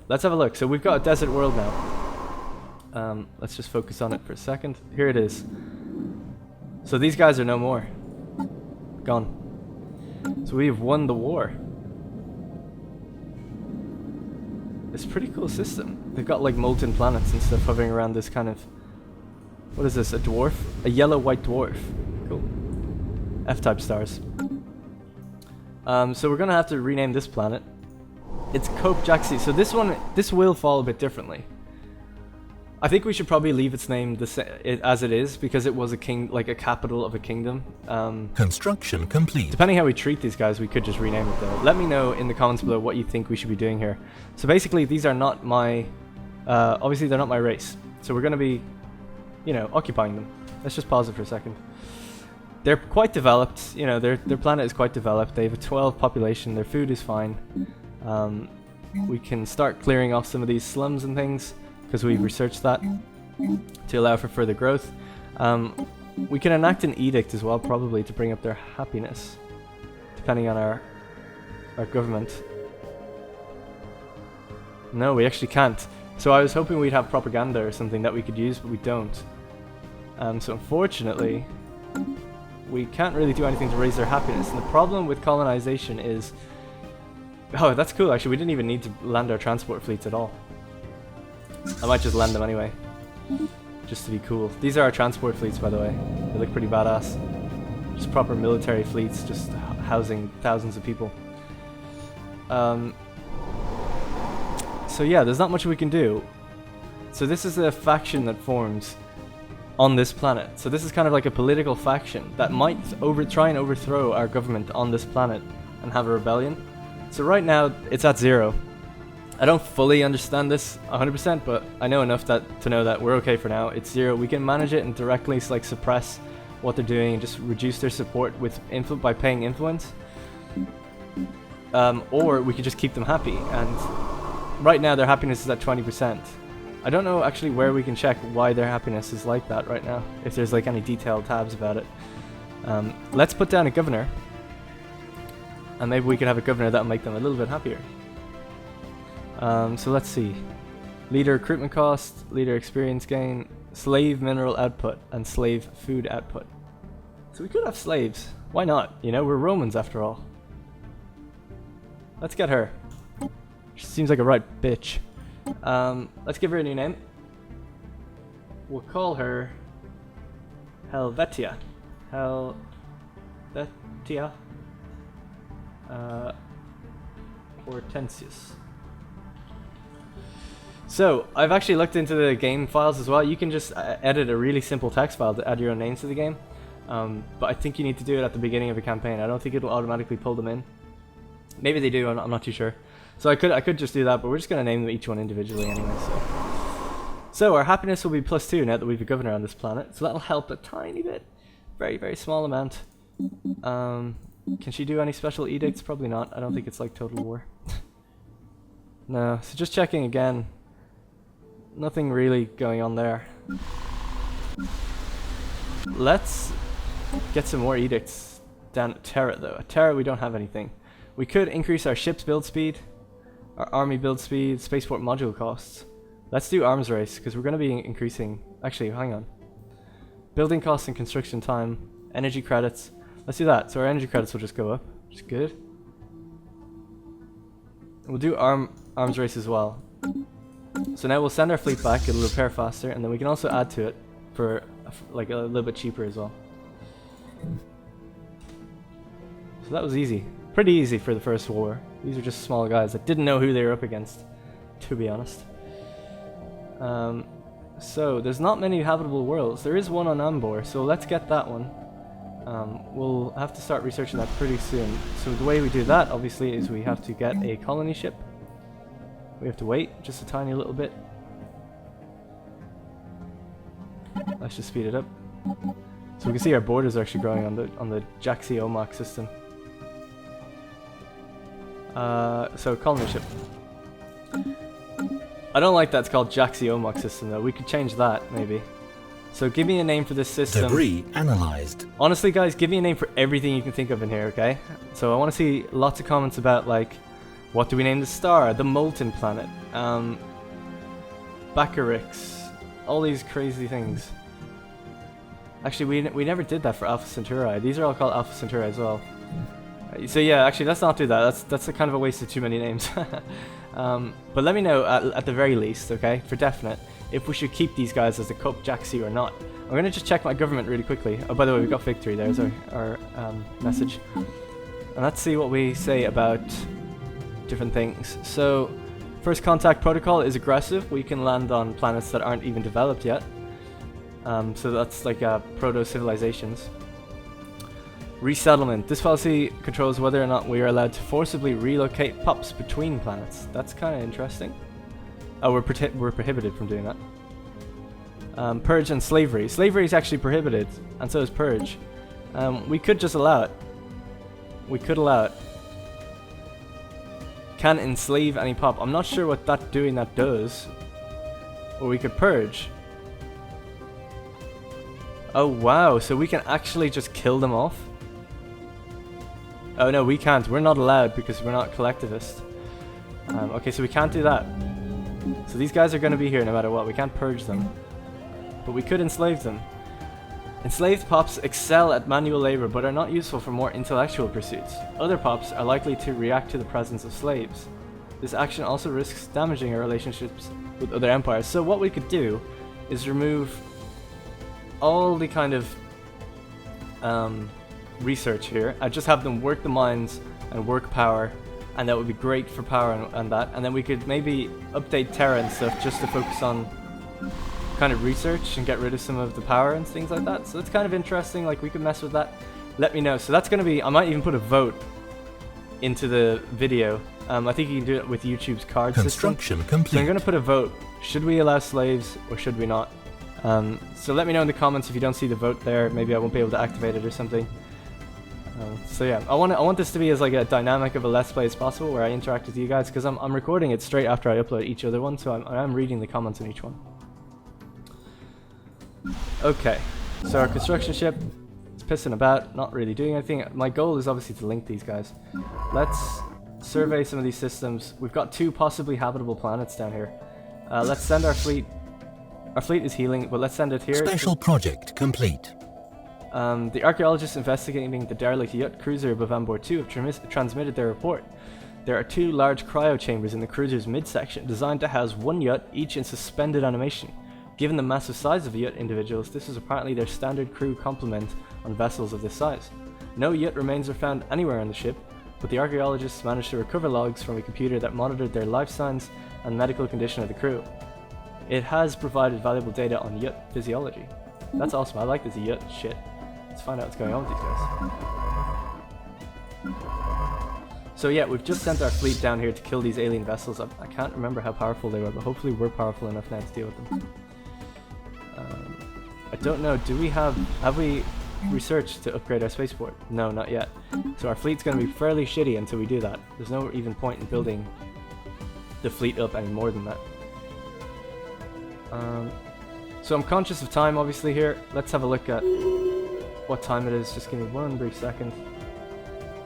Let's have a look. So we've got a desert world now. Let's just focus on it for a second. Here it is. So these guys are no more. Gone. So we've won the war. It's a pretty cool system. They've got like molten planets and stuff hovering around this kind of... What is this? A dwarf? A yellow-white dwarf. Cool. F-type stars. So we're gonna have to rename this planet. It's Copenjaxi. So this will fall a bit differently. I think we should probably leave its name as it is because it was a capital of a kingdom. Construction complete. Depending how we treat these guys, we could just rename it though. Let me know in the comments below what you think we should be doing here. So basically, these are not my... obviously, they're not my race. So we're gonna be, occupying them. Let's just pause it for a second. They're quite developed, their planet is quite developed. They have a 12 population, their food is fine. We can start clearing off some of these slums and things, because we've researched that, to allow for further growth. We can enact an edict as well, probably, to bring up their happiness, depending on our government. No, we actually can't. So I was hoping we'd have propaganda or something that we could use, but we don't. So unfortunately... we can't really do anything to raise their happiness. And the problem with colonization is... Oh, that's cool actually. We didn't even need to land our transport fleets at all. I might just land them anyway. just to be cool. These are our transport fleets, by the way. They look pretty badass. Just proper military fleets, just housing thousands of people. So yeah, there's not much we can do. So this is a faction that forms on this planet. So this is kind of like a political faction that might try and overthrow our government on this planet and have a rebellion. So right now it's at 0. I don't fully understand this 100%, but I know enough to know that we're okay for now. It's 0. We can manage it and directly like suppress what they're doing and just reduce their support with by paying influence. Or we could just keep them happy, and right now their happiness is at 20%. I don't know actually where we can check why their happiness is like that right now, if there's like any detailed tabs about it. Let's put down a governor, and maybe we could have a governor that'll make them a little bit happier. So let's see. Leader recruitment cost, leader experience gain, slave mineral output, and slave food output. So we could have slaves. Why not? You know, we're Romans after all. Let's get her. She seems like a right bitch. Let's give her a new name. We'll call her Helvetia. Helvetia Hortensius. So, I've actually looked into the game files as well. You can just edit a really simple text file to add your own names to the game. But I think you need to do it at the beginning of a campaign. I don't think it'll automatically pull them in. Maybe they do, I'm not too sure. So I could just do that, but we're just going to name them each one individually anyway. So our happiness will be +2 now that we have a governor on this planet. So that'll help a tiny bit. Very, very small amount. Can she do any special edicts? Probably not. I don't think it's like Total War. No, so just checking again. Nothing really going on there. Let's get some more edicts down at Terra though. At Terra we don't have anything. We could increase our ship's build speed, our army build speed, spaceport module costs. Let's do arms race, because we're going to be increasing... Actually, hang on. Building costs and construction time, energy credits. Let's do that. So our energy credits will just go up, which is good. We'll do arms race as well. So now we'll send our fleet back, it'll repair faster, and then we can also add to it for like a little bit cheaper as well. So that was easy. Pretty easy for the first war. These are just small guys that didn't know who they were up against, to be honest. So there's not many habitable worlds. There is one on Ambor, so let's get that one. We'll have to start researching that pretty soon. So the way we do that, obviously, is we have to get a colony ship. We have to wait just a tiny little bit. Let's just speed it up. So we can see our borders are actually growing on the Jaxi-Omak system. So colony ship. I don't like that it's called Jaxi-Omak system though. We could change that maybe. So give me a name for this system. Debris analyzed. Honestly guys, give me a name for everything you can think of in here, okay? So I want to see lots of comments about like, what do we name the star? The Molten Planet. Baccarix. All these crazy things. Actually, we never did that for Alpha Centauri. These are all called Alpha Centauri as well. So yeah, actually, let's not do that. That's a kind of a waste of too many names. But let me know at the very least, okay, for definite, if we should keep these guys as the Cup Jaxi or not. I'm gonna just check my government really quickly. Oh, by the way, we got victory. There's our message. And let's see what we say about different things. So, first contact protocol is aggressive. We can land on planets that aren't even developed yet. So that's like proto-civilizations. Resettlement. This policy controls whether or not we are allowed to forcibly relocate pups between planets. That's kind of interesting. Oh, we're prohibited from doing that. Purge and slavery. Slavery is actually prohibited, and so is purge. We could just allow it. We could allow it. Can enslave any pup. I'm not sure what that does. Or we could purge. Oh wow, so we can actually just kill them off? Oh no, we can't. We're not allowed because we're not collectivist. Okay, so we can't do that. So these guys are going to be here no matter what. We can't purge them. But we could enslave them. Enslaved pups excel at manual labor but are not useful for more intellectual pursuits. Other pups are likely to react to the presence of slaves. This action also risks damaging our relationships with other empires. So what we could do is remove all the kind of research here. I'd just have them work the mines and work power, and that would be great for power and that. And then we could maybe update Terra and stuff just to focus on kind of research and get rid of some of the power and things like that. So it's kind of interesting, like we could mess with that. Let me know. So that's going to be, I might even put a vote into the video. I think you can do it with YouTube's card Construction system. complete. So I'm going to put a vote. Should we allow slaves or should we not? So let me know in the comments if you don't see the vote there. Maybe I won't be able to activate it or something. So yeah, I want this to be as like a dynamic of a Let's Play as possible, where I interact with you guys, because I'm recording it straight after I upload each other one, so I'm reading the comments on each one. Okay, so our construction ship is pissing about, not really doing anything. My goal is obviously to link these guys. Let's survey some of these systems. We've got 2 possibly habitable planets down here. Let's send our fleet. Our fleet is healing, but let's send it here. Special project complete. The archaeologists investigating the derelict yacht cruiser above Ambor 2 have transmitted their report. There are 2 large cryo chambers in the cruiser's midsection, designed to house 1 yacht, each in suspended animation. Given the massive size of the yacht individuals, this is apparently their standard crew complement on vessels of this size. No yacht remains are found anywhere on the ship, but the archaeologists managed to recover logs from a computer that monitored their life signs and medical condition of the crew. It has provided valuable data on yacht physiology. That's awesome, I like this yacht shit. Let's find out what's going on with these guys. So yeah, we've just sent our fleet down here to kill these alien vessels. I can't remember how powerful they were, but hopefully we're powerful enough now to deal with them. I don't know, have we researched to upgrade our spaceport? No, not yet. So our fleet's going to be fairly shitty until we do that. There's no even point in building the fleet up any more than that. So I'm conscious of time obviously here. Let's have a look at what time it is. Just give me one brief second.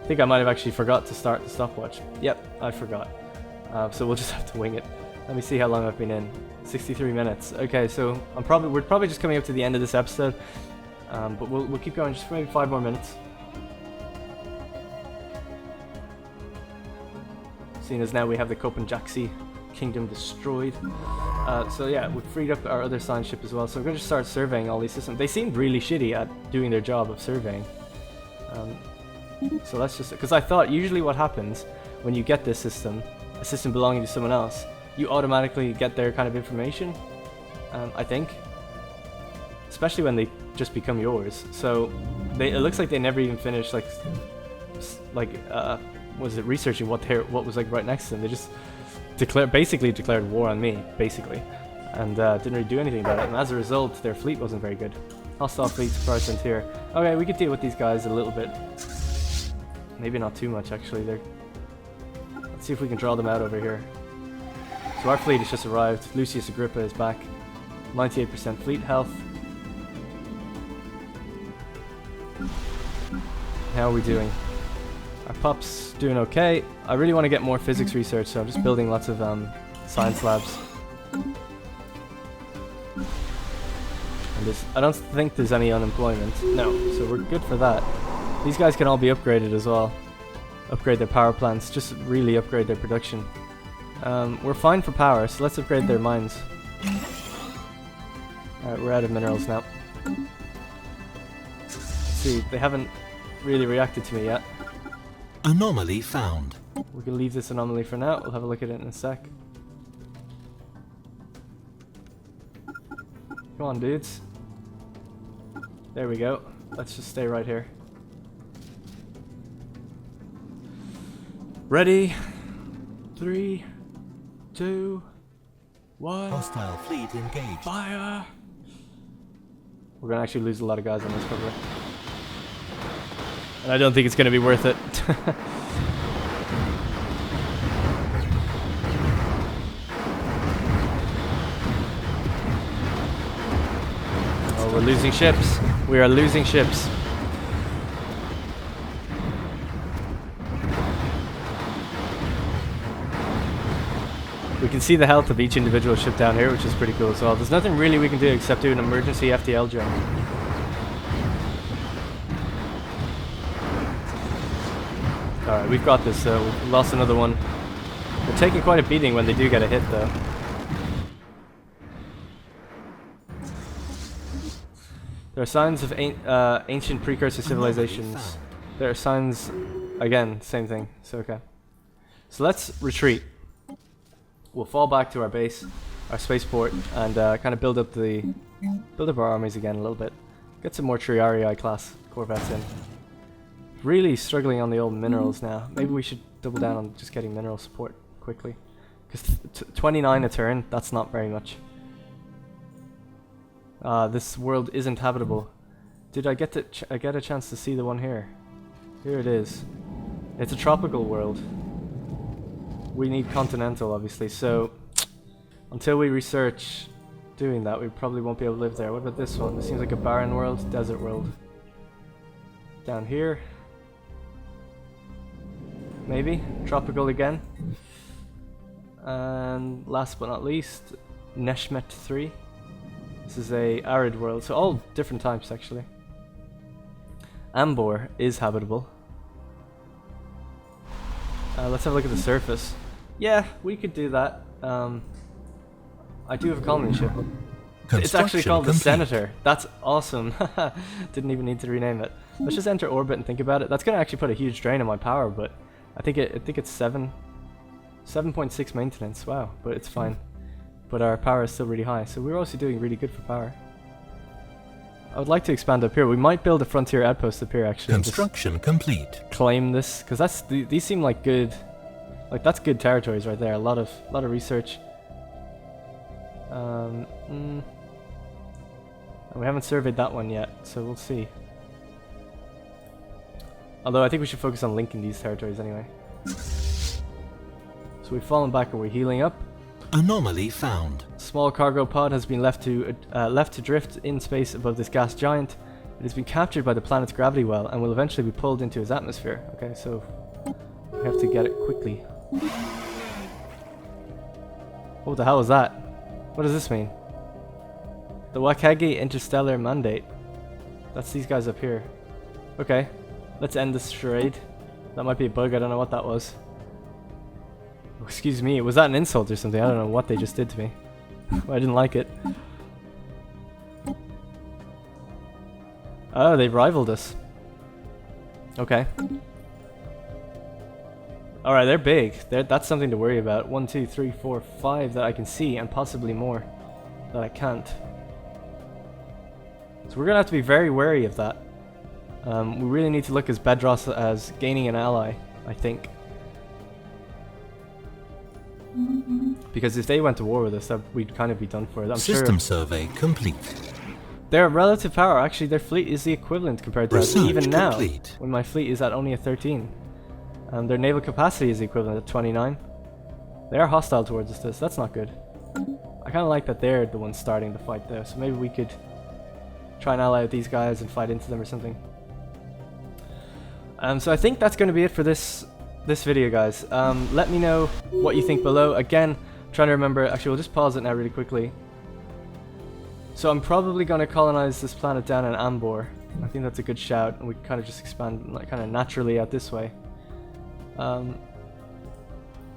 I think I might have actually forgot to start the stopwatch. Yep, I forgot. So we'll just have to wing it. Let me see how long I've been in. 63 minutes. Okay, so we're probably just coming up to the end of this episode. But we'll keep going just for maybe 5 more minutes. Seeing as now we have the Copenjaxi kingdom destroyed. So yeah, we've freed up our other science ship as well. So we're going to start surveying all these systems. They seemed really shitty at doing their job of surveying. So let's just, because I thought usually what happens when you get this system, a system belonging to someone else, you automatically get their kind of information. I think, especially when they just become yours. So it looks like they never even finished was it researching what was like right next to them. They just basically declared war on me, basically, and didn't really do anything about it. And as a result, their fleet wasn't very good. Hostile fleets present here. Okay, we could deal with these guys a little bit. Maybe not too much actually. Let's see if we can draw them out over here. So our fleet has just arrived. Lucius Agrippa is back. 98% fleet health. How are we doing? Our pup's doing okay. I really want to get more physics research, so I'm just building lots of science labs. And I don't think there's any unemployment. No, so we're good for that. These guys can all be upgraded as well. Upgrade their power plants, just really upgrade their production. We're fine for power, so let's upgrade their mines. Alright, we're out of minerals now. Let's see, they haven't really reacted to me yet. Anomaly found. We can leave this anomaly for now. We'll have a look at it in a sec. Come on, dudes. There we go. Let's just stay right here. Ready? 3, 2, 1. Hostile fleet engaged. Fire! We're gonna actually lose a lot of guys on this cover. And I don't think it's gonna be worth it. Oh, we're losing ships. We are losing ships. We can see the health of each individual ship down here, which is pretty cool as well. There's nothing really we can do except do an emergency FTL jump. Alright, we've got this, so we've lost another one. We're taking quite a beating when they do get a hit, though. There are signs of ancient precursor civilizations. There are signs, again, same thing. So okay. So let's retreat. We'll fall back to our base, our spaceport, and kind of build up our armies again a little bit. Get some more Triarii class corvettes in. Really struggling on the old minerals now. Maybe we should double down on just getting mineral support quickly. Because 29 a turn, that's not very much. This world isn't habitable. Did I get a chance to see the one here? Here it is. It's a tropical world. We need continental, obviously, so until we research doing that, we probably won't be able to live there. What about this one? This seems like a barren world, desert world. Down here. Maybe. Tropical again. And last but not least, Ep.3. This is a arid world, so all different types actually. Ambor is habitable. Let's have a look at the surface. Yeah, we could do that. I do have a colony ship. It's actually called the Senator. That's awesome. Didn't even need to rename it. Let's just enter orbit and think about it. That's gonna actually put a huge drain on my power, but I think it's 7.6 maintenance. Wow, but it's fine. But our power is still really high, so we're also doing really good for power. I would like to expand up here. We might build a frontier outpost up here actually. Construction complete. Claim this, because these seem like good, that's good territories right there. A lot of research. And we haven't surveyed that one yet, so we'll see. Although I think we should focus on linking these territories anyway. So we've fallen back and we're healing up. Anomaly found. Small cargo pod has been left to drift in space above this gas giant. It has been captured by the planet's gravity well and will eventually be pulled into its atmosphere. Okay, so we have to get it quickly. What the hell is that? What does this mean? The Wakagi Interstellar Mandate. That's these guys up here. Okay, let's end this charade. That might be a bug, I don't know what that was. Excuse me, was that an insult or something? I don't know what they just did to me. I didn't like it. Oh, they rivaled us. Okay. Alright, they're big. That's something to worry about. 1, 2, 3, 4, 5 that I can see, and possibly more that I can't. So we're gonna have to be very wary of that. We really need to look as Bedros as gaining an ally, I think. Because if they went to war with us, we'd kind of be done for it. I'm System sure. survey complete. Their relative power, actually, their fleet is the equivalent compared to us, even now, complete. when my fleet is at only a 13. Their naval capacity is the equivalent at 29. They are hostile towards us, so that's not good. I kind of like that they're the ones starting the fight, though, so maybe we could try and ally with these guys and fight into them or something. So I think that's going to be it for this video, guys. Let me know what you think below. Again, trying to remember, actually we'll just pause it now really quickly. So I'm probably going to colonize this planet down in Ambor. I think that's a good shout, and we kind of just expand kind of naturally out this way.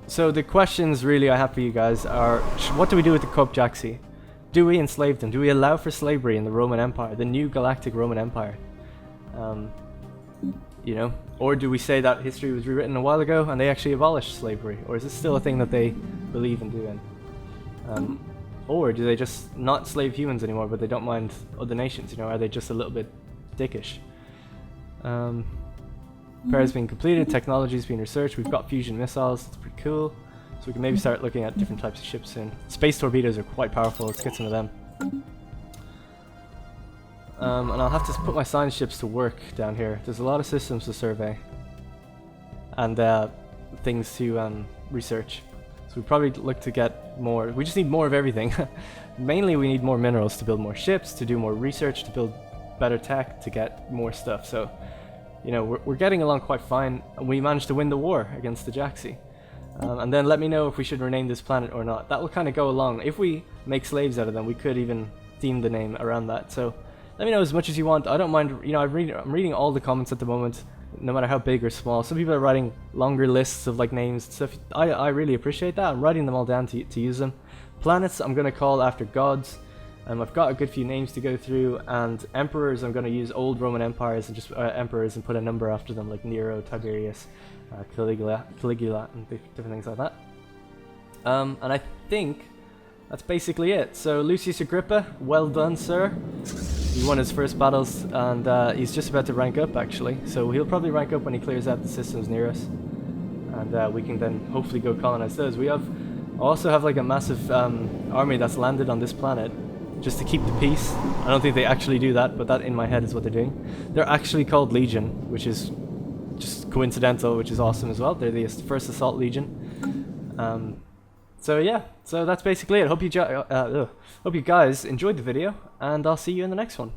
So the questions really I have for you guys are, what do we do with the Kopjaxi? Do we enslave them? Do we allow for slavery in the Roman Empire, the new galactic Roman Empire? You know, or do we say that history was rewritten a while ago and they actually abolished slavery, or is this still a thing that they believe in doing? Or do they just not slave humans anymore, but they don't mind other nations? You know, are they just a little bit dickish? Repair's been completed, technology's been researched, we've got fusion missiles, that's pretty cool. So we can maybe start looking at different types of ships soon. Space torpedoes are quite powerful, let's get some of them. And I'll have to put my science ships to work down here. There's a lot of systems to survey. And things to research. So we probably look to get more. We just need more of everything. Mainly we need more minerals to build more ships, to do more research, to build better tech, to get more stuff. So, you know, we're getting along quite fine. And we managed to win the war against the Jaxi. And then let me know if we should rename this planet or not. That will kind of go along. If we make slaves out of them, we could even theme the name around that. So let me know as much as you want. I don't mind, you know, I'm reading all the comments at the moment, no matter how big or small. Some people are writing longer lists of like names and stuff. I really appreciate that. I'm writing them all down to use them. Planets I'm going to call after gods. I've got a good few names to go through, and emperors I'm going to use old Roman empires and just emperors and put a number after them, like Nero, Tiberius, Caligula, and different things like that. And I think that's basically it. So Lucius Agrippa, well done, sir. He won his first battles, and he's just about to rank up, actually. So he'll probably rank up when he clears out the systems near us, and we can then hopefully go colonize those. We also have like a massive army that's landed on this planet just to keep the peace. I don't think they actually do that, but that in my head is what they're doing. They're actually called Legion, which is just coincidental, which is awesome as well. They're the first Assault Legion. So yeah, so that's basically it. Hope you guys enjoyed the video, and I'll see you in the next one.